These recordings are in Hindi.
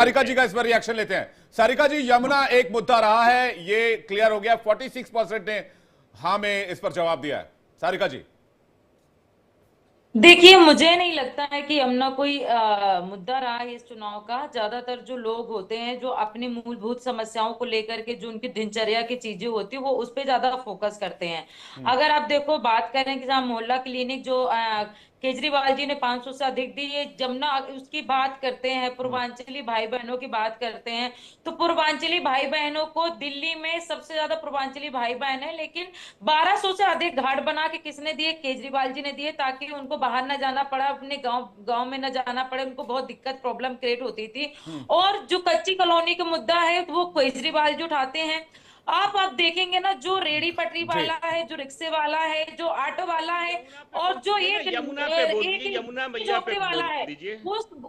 सारिका जी का इस पर रिएक्शन लेते हैं। सारिका जी, यमुना एक मुद्दा रहा है, ये क्लियर हो गया। 46% ने हाँ में इस पर जवाब दिया है। सारिका जी, देखिए, मुझे नहीं लगता है कि यमुना कोई मुद्दा रहा है इस चुनाव का। ज्यादातर जो लोग होते हैं जो अपनी मूलभूत समस्याओं को लेकर के, जो उनकी दिनचर्या की चीजें होती है, वो उस पे ज्यादा फोकस करते हैं। अगर आप देखो, बात करें कि जहाँ मोहल्ला क्लिनिक जो केजरीवाल जी ने 500 से अधिक दी, ये जमुना उसकी बात करते हैं, पूर्वांचली भाई बहनों की बात करते हैं, तो पूर्वांचली भाई बहनों को दिल्ली में सबसे ज्यादा पूर्वांचली भाई बहन है, लेकिन 1200 से अधिक घाट बना के किसने दिए? केजरीवाल जी ने दिए, ताकि उनको बाहर न जाना पड़ा, अपने गांव गांव में न जाना पड़े, उनको बहुत दिक्कत प्रॉब्लम क्रिएट होती थी। और जो कच्ची कॉलोनी का मुद्दा है वो केजरीवाल जी उठाते हैं। आप देखेंगे ना, जो रेड़ी पटरी जी वाला है, जो रिक्शे वाला है, जो ऑटो वाला है, यमुना पे और मत जो बोलिए ना, यमुना पे एक बोलिए, यमुना मैया पे झोपड़ी वाला बोल है, दीजिए।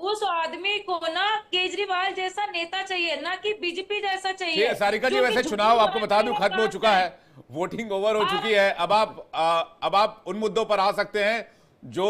उस आदमी को ना केजरीवाल जैसा नेता चाहिए, ना कि बीजेपी जैसा ठीक है चाहिए, सारिका जी, जो कि वैसे चुनाव झुग्गी आपको बता दूं बनाने का खत्म हो काम चुका करे। है, वोटिंग ओवर हो चुकी आप है। अब आप उन मुद्दों पर आ सकते हैं जो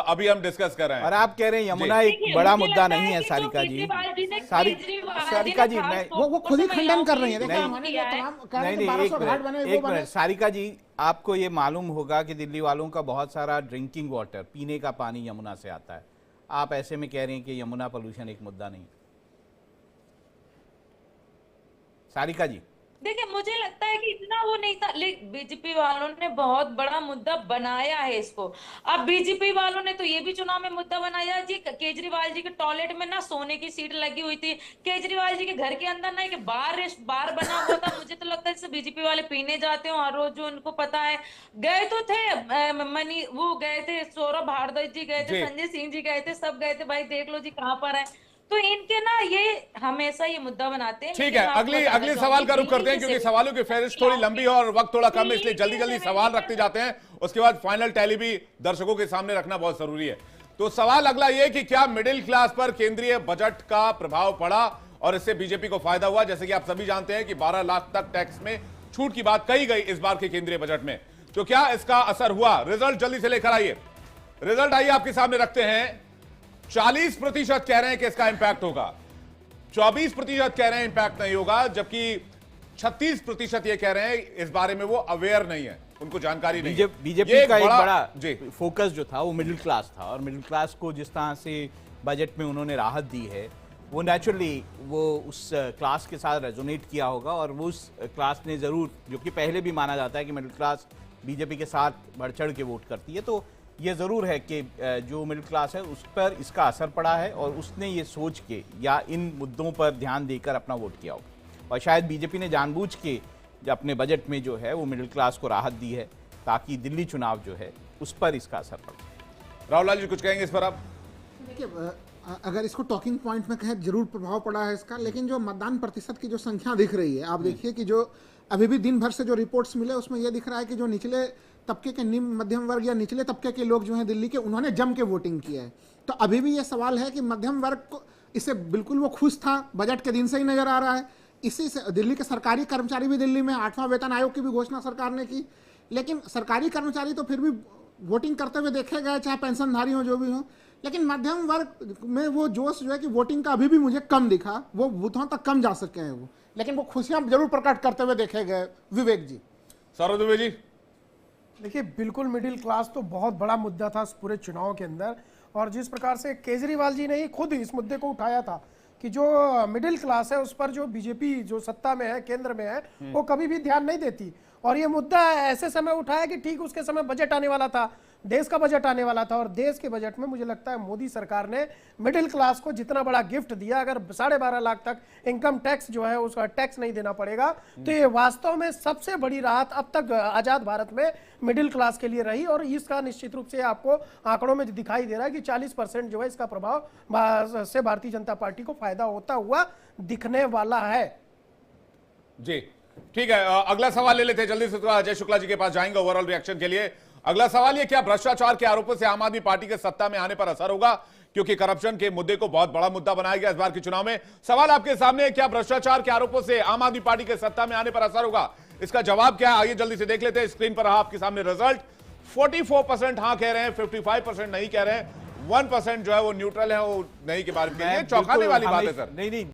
अभी हम डिस्कस कर रहे हैं। और आप कह रहे हैं यमुना एक देखिए, बड़ा मुझे मुद्दा लगता नहीं है कि जो सारिका जी। केजरीवाल जी ने सारी केजरीवाल जी सारिका ने जी, खास मैं वो तौर खुद ही से खंडन महिलाओं कर रही है। की देखिए, विरोध मैंने किया जो है। तमाम कह रहे नहीं थे नहीं, 1200 घाट बने, वो एक बने। मिनट सारिका जी, आपको ये मालूम होगा कि दिल्ली वालों का बहुत सारा ड्रिंकिंग वाटर, पीने का पानी यमुना से आता है। आप ऐसे में कह रहे हैं कि यमुना पोल्यूशन एक मुद्दा नहीं। सारिका जी, देखिए, मुझे लगता है कि इतना वो नहीं था, लेकिन बीजेपी वालों ने बहुत बड़ा मुद्दा बनाया है इसको। अब बीजेपी वालों ने तो ये भी चुनाव में मुद्दा बनाया जी, केजरीवाल जी के टॉयलेट में ना सोने की सीट लगी हुई थी, केजरीवाल जी के घर के अंदर ना एक बार बना हुआ था। मुझे तो लगता है जैसे बीजेपी वाले पीने जाते हो हर रोज, जो उनको पता है। गए तो थे मनी, वो गए थे, सौरभ भारद्वाज जी गए थे, जी संजय सिंह जी गए थे, सब गए थे, भाई देख लो जी कहाँ पर है। तो इनके ना ये हमेशा ये मुद्दा बनाते हैं। ठीक लेकिन है, मैं आपको अगली बताना अगली चाहूंगी, सवाल का रुख करते हैं, दिल्ली क्योंकि से सवालों की फहरिस्त थोड़ी लंबी है और वक्त थोड़ा कम है, इसलिए जल्दी जल्दी सवाल रखते जाते हैं। उसके बाद फाइनल टैली भी दर्शकों के सामने रखना बहुत जरूरी है। तो सवाल अगला ये कि क्या मिडिल क्लास पर केंद्रीय बजट का प्रभाव पड़ा और इससे बीजेपी को फायदा हुआ? जैसे कि आप सभी जानते हैं कि 12 लाख तक टैक्स में छूट की बात कही गई इस बार के केंद्रीय बजट में, तो क्या इसका असर हुआ? रिजल्ट जल्दी से लेकर आइए। रिजल्ट आइए आपके सामने रखते हैं। 40% कह रहे हैं कि इसका इंपैक्ट होगा, 24% कह रहे हैं इंपैक्ट नहीं होगा, जबकि 36% ये कह रहे हैं इस बारे में वो अवेयर नहीं है, उनको जानकारी नहीं है। बीजेपी ये का एक बड़ा जी फोकस जो था वो मिडिल क्लास था, और मिडिल क्लास को जिस तरह से बजट में उन्होंने राहत दी है, वो नेचुरली वो उस क्लास के साथ रेजोनेट किया होगा। और वो उस क्लास ने ज़रूर, जो कि पहले भी माना जाता है कि मिडिल क्लास बीजेपी के साथ बढ़ चढ़ के वोट करती है, तो ये ज़रूर है कि जो मिडिल क्लास है उस पर इसका असर पड़ा है, और उसने ये सोच के या इन मुद्दों पर ध्यान देकर अपना वोट किया होगा। और शायद बीजेपी ने जानबूझ के अपने बजट में जो है वो मिडिल क्लास को राहत दी है, ताकि दिल्ली चुनाव जो है उस पर इसका असर पड़े। राहुल लाल जी कुछ कहेंगे इस पर आप? देखिए, अगर इसको टॉकिंग पॉइंट में कहें, जरूर प्रभाव पड़ा है इसका, लेकिन जो मतदान प्रतिशत की जो संख्या दिख रही है, आप देखिए कि जो अभी भी दिन भर से जो रिपोर्ट्स मिले उसमें यह दिख रहा है कि जो निचले तबके के, निम्न मध्यम वर्ग या निचले तबके के लोग जो हैं दिल्ली के, उन्होंने जम के वोटिंग किया है। तो अभी भी ये सवाल है कि मध्यम वर्ग को इससे बिल्कुल वो खुश था, बजट के दिन से ही नजर आ रहा है। इसी से दिल्ली के सरकारी कर्मचारी भी, दिल्ली में 8वां वेतन आयोग की भी घोषणा सरकार ने की, लेकिन सरकारी कर्मचारी तो फिर भी वोटिंग करते हुए देखे गए, चाहे पेंशनधारी हो, जो भी हो। लेकिन मध्यम वर्ग में वो जोश जो है कि वोटिंग का अभी भी मुझे कम दिखा, वो बूथों तक कम जा सके हैं वो, लेकिन वो खुशियां जरूर प्रकट करते हुए देखे गए। विवेक जी। सौरभ दुबे जी। देखिए, बिल्कुल मिडिल क्लास तो बहुत बड़ा मुद्दा था इस पूरे चुनाव के अंदर, और जिस प्रकार से केजरीवाल जी ने ही खुद इस मुद्दे को उठाया था कि जो मिडिल क्लास है उस पर जो बीजेपी जो सत्ता में है, केंद्र में है, वो कभी भी ध्यान नहीं देती। और ये मुद्दा ऐसे समय उठाया कि ठीक उसके समय बजट आने वाला था, देश का बजट आने वाला था, और देश के बजट में मुझे लगता है मोदी सरकार ने मिडिल क्लास को जितना बड़ा गिफ्ट दिया, अगर 12.5 लाख तक इनकम टैक्स जो है उसका टैक्स नहीं देना पड़ेगा, तो ये वास्तव में सबसे बड़ी राहत अब तक आजाद भारत में मिडिल क्लास के लिए रही। और इसका निश्चित रूप से आपको आंकड़ों में दिखाई दे रहा है कि 40% जो है इसका प्रभाव से भारतीय जनता पार्टी को फायदा होता हुआ दिखने वाला है। जी ठीक है, अगला सवाल ले लेते हैं जल्दी से, तो अजय शुक्ला जी के पास जाएंगे ओवरऑल रिएक्शन के लिए। अगला सवाल ये, क्या भ्रष्टाचार के आरोपों से आम आदमी पार्टी के सत्ता में आने पर असर होगा? क्योंकि करप्शन के मुद्दे को बहुत बड़ा मुद्दा बनाया गया इस बार के चुनाव में। सवाल आपके सामने है, क्या भ्रष्टाचार के आरोपों से आम आदमी पार्टी के सत्ता में आने पर असर होगा? इसका जवाब क्या है, आइए जल्दी से देख लेते हैं। स्क्रीन पर रहा आपके सामने रिजल्ट। 44% हां कह रहे हैं, 55% नहीं कह रहे हैं। 1% जो है वो न्यूट्रल है, वो नहीं के बारे में मैं चौंकाने बिल्कुल वाली बात है हमें- सर। नहीं नहीं